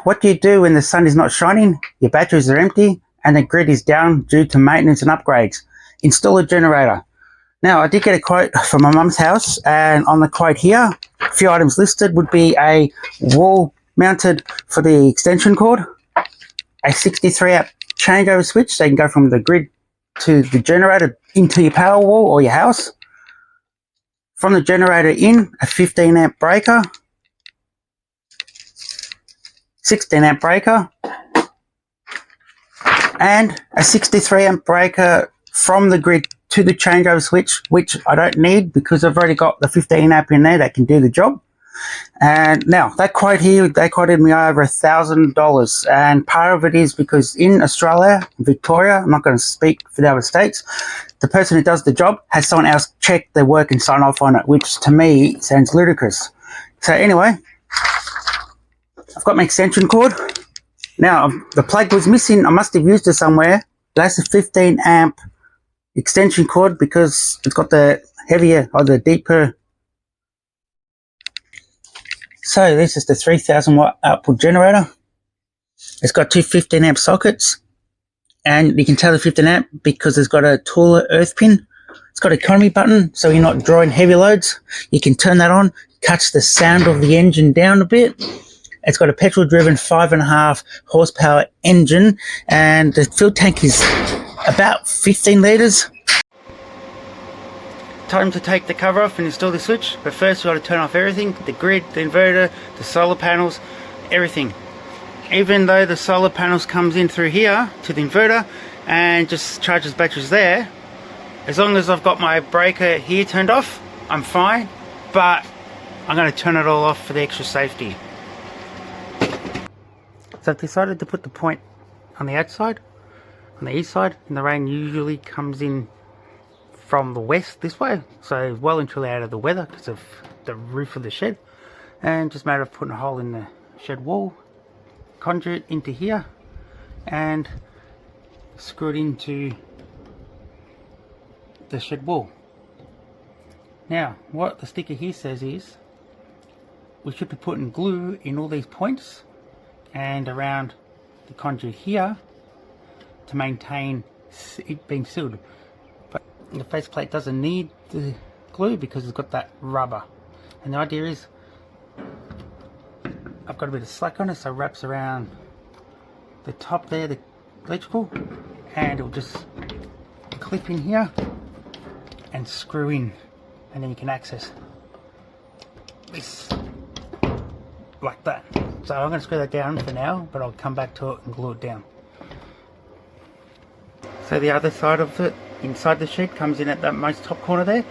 what do you do when the sun is not shining, your batteries are empty, and the grid is down due to maintenance and upgrades? Install a generator. Now, I did get a quote from my mum's house, and on the quote here, a few items listed would be a wall mounted for the extension cord, a 63 amp changeover switch so you can go from the grid to the generator into your PowerWall or your house. From the generator in, a 15 amp breaker, 16 amp breaker, and a 63 amp breaker from the grid to the changeover switch, which I don't need because I've already got the 15 amp in there that can do the job. And now that quote here, they quoted me over $1,000, and part of it is because in Australia, Victoria, I'm not going to speak for the other states, the person who does the job has someone else check their work and sign off on it, which to me sounds ludicrous. So anyway, I've got my extension cord. Now the plug was missing. I must have used it somewhere. That's a 15 amp extension cord because it's got the heavier or the deeper. So this is the 3000 watt output generator. It's got two 15 amp sockets, and you can tell the 15 amp because it's got a taller earth pin. It's got an economy button, so you're not drawing heavy loads. You can turn that on, cuts the sound of the engine down a bit. It's got a petrol driven 5.5 horsepower engine, and the fuel tank is about 15 litres. Time to take the cover off and install the switch, but first we've got to turn off everything, the grid, the inverter, the solar panels, everything. Even though the solar panels comes in through here to the inverter and just charges batteries there, as long as I've got my breaker here turned off, I'm fine, but I'm going to turn it all off for the extra safety. So I've decided to put the point on the outside, on the east side, and the rain usually comes in from the west this way, so well and truly out of the weather because of the roof of the shed, and just a matter of putting a hole in the shed wall, conduit into here, and screw it into the shed wall. Now what the sticker here says is we should be putting glue in all these points and around the conduit here to maintain it being sealed. But the faceplate doesn't need the glue because it's got that rubber, and the idea is I've got a bit of slack on it, so it wraps around the top there, the electrical, and it'll just clip in here and screw in, and then you can access this like that. So I'm going to screw that down for now, but I'll come back to it and glue it down. So the other side of it, inside the shed, comes in at that most top corner there,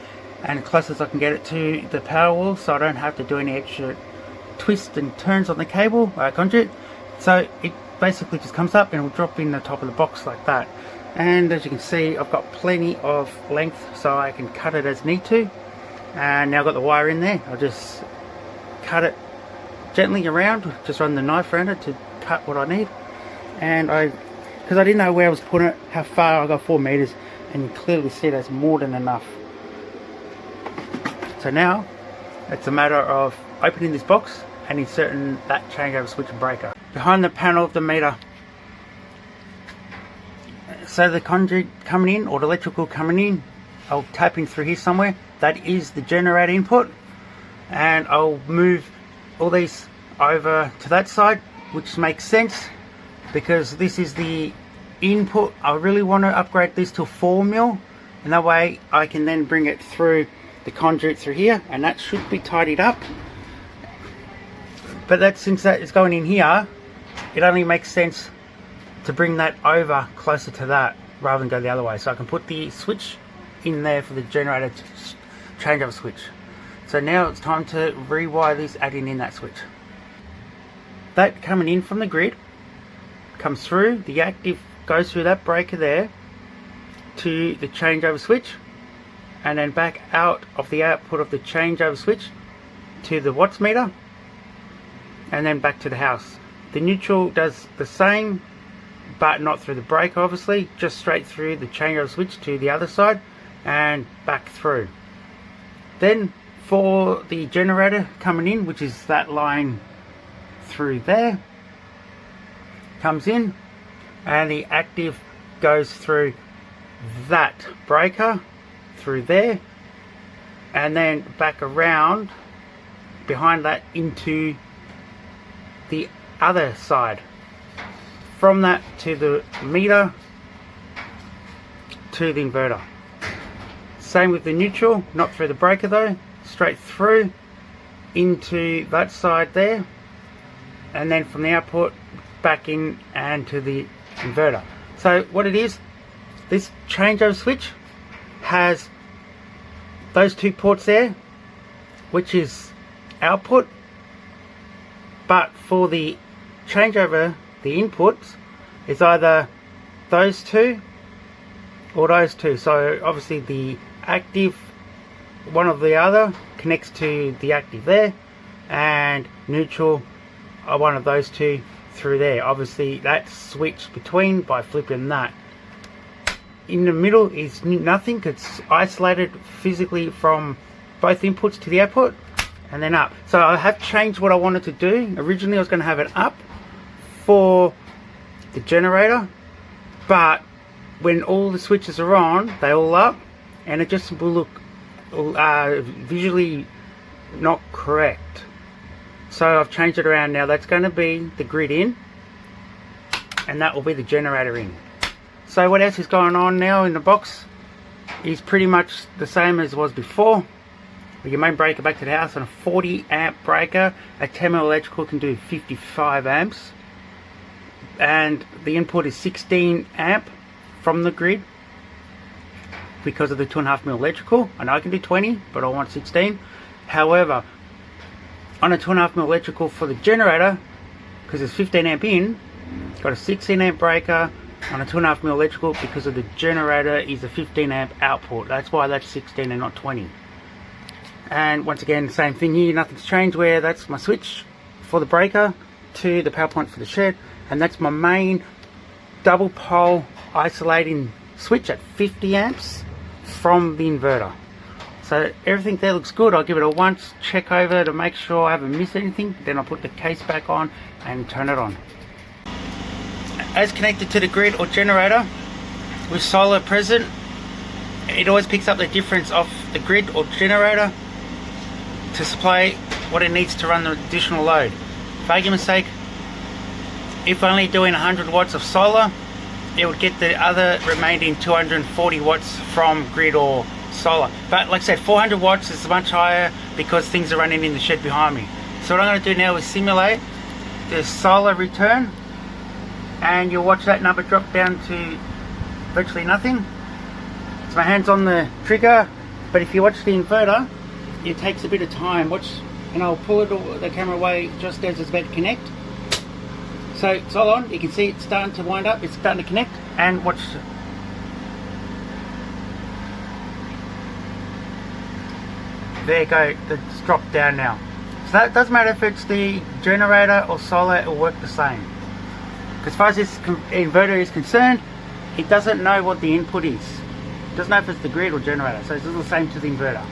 and as close as I can get it to the PowerWall, so I don't have to do any extra twists and turns on the cable conduit. So it basically just comes up and will drop in the top of the box like that. And as you can see, I've got plenty of length so I can cut it as need to. And now I've got the wire in there, I'll just cut it gently around, just run the knife around it to cut what I need. And because I didn't know where I was putting it, how far, I got 4 meters, and you clearly see that's more than enough. So now it's a matter of opening this box and inserting that changeover switch and breaker behind the panel of the meter. So the conduit coming in, or the electrical coming in, I'll tap in through here somewhere. That is the generator input, and I'll move all these over to that side, which makes sense because this is the input. I really want to upgrade this to 4mm, and that way I can then bring it through the conduit through here, and that should be tidied up. But that, since that is going in here, it only makes sense to bring that over closer to that rather than go the other way. So I can put the switch in there for the generator changeover switch. So now it's time to rewire this, adding in that switch. That coming in from the grid comes through, the active goes through that breaker there to the changeover switch, and then back out of the output of the changeover switch to the watts meter, and then back to the house. The neutral does the same, but not through the breaker obviously, just straight through the changeover switch to the other side and back through. Then for the generator coming in, which is that line through there, comes in, and the active goes through that breaker through there, and then back around behind that into the other side, from that to the meter to the inverter. Same with the neutral, not through the breaker though, straight through into that side there, and then from the output back in and to the inverter. So what it is, this changeover switch has those two ports there, which is output, but for the changeover, the inputs is either those two or those two. So obviously the active, one of the other connects to the active there, and neutral are one of those two through there. Obviously that's switched between by flipping that. In the middle is nothing, it's isolated physically from both inputs to the output and then up. So I have changed what I wanted to do. Originally I was going to have it up for the generator, but when all the switches are on, they all up, and it just will look visually not correct. So I've changed it around now. That's going to be the grid in, and that will be the generator in. So what else is going on now in the box is pretty much the same as it was before. With your main breaker back to the house on a 40 amp breaker, a 10mm electrical can do 55 amps, and the input is 16 amp from the grid because of the 2.5mm electrical. I know I can do 20, but I want 16. However, on a 2.5mm electrical for the generator, because it's 15 amp in, got a 16 amp breaker on a 2.5mm electrical because of the generator is a 15 amp output. That's why that's 16 and not 20. And once again, same thing here, nothing's changed, where that's my switch for the breaker to the power point for the shed, and that's my main double pole isolating switch at 50 amps from the inverter. So everything there looks good. I'll give it a once check over to make sure I haven't missed anything, then I'll put the case back on and turn it on. As connected to the grid or generator with solar present, it always picks up the difference of the grid or generator to supply what it needs to run the additional load. For argument's sake, if only doing 100 watts of solar, it would get the other remaining 240 watts from grid or solar. But like I said, 400 watts is much higher because things are running in the shed behind me. So what I'm going to do now is simulate the solar return, and you'll watch that number drop down to virtually nothing. So my hand's on the trigger, but if you watch the inverter, it takes a bit of time. Watch, and I'll pull the camera away just as it's about to connect. So it's all on, you can see it's starting to wind up, it's starting to connect, and watch. There you go, it's dropped down now. So that doesn't matter if it's the generator or solar, it will work the same. As far as this inverter is concerned, it doesn't know what the input is. It doesn't know if it's the grid or generator, so it's the same to the inverter.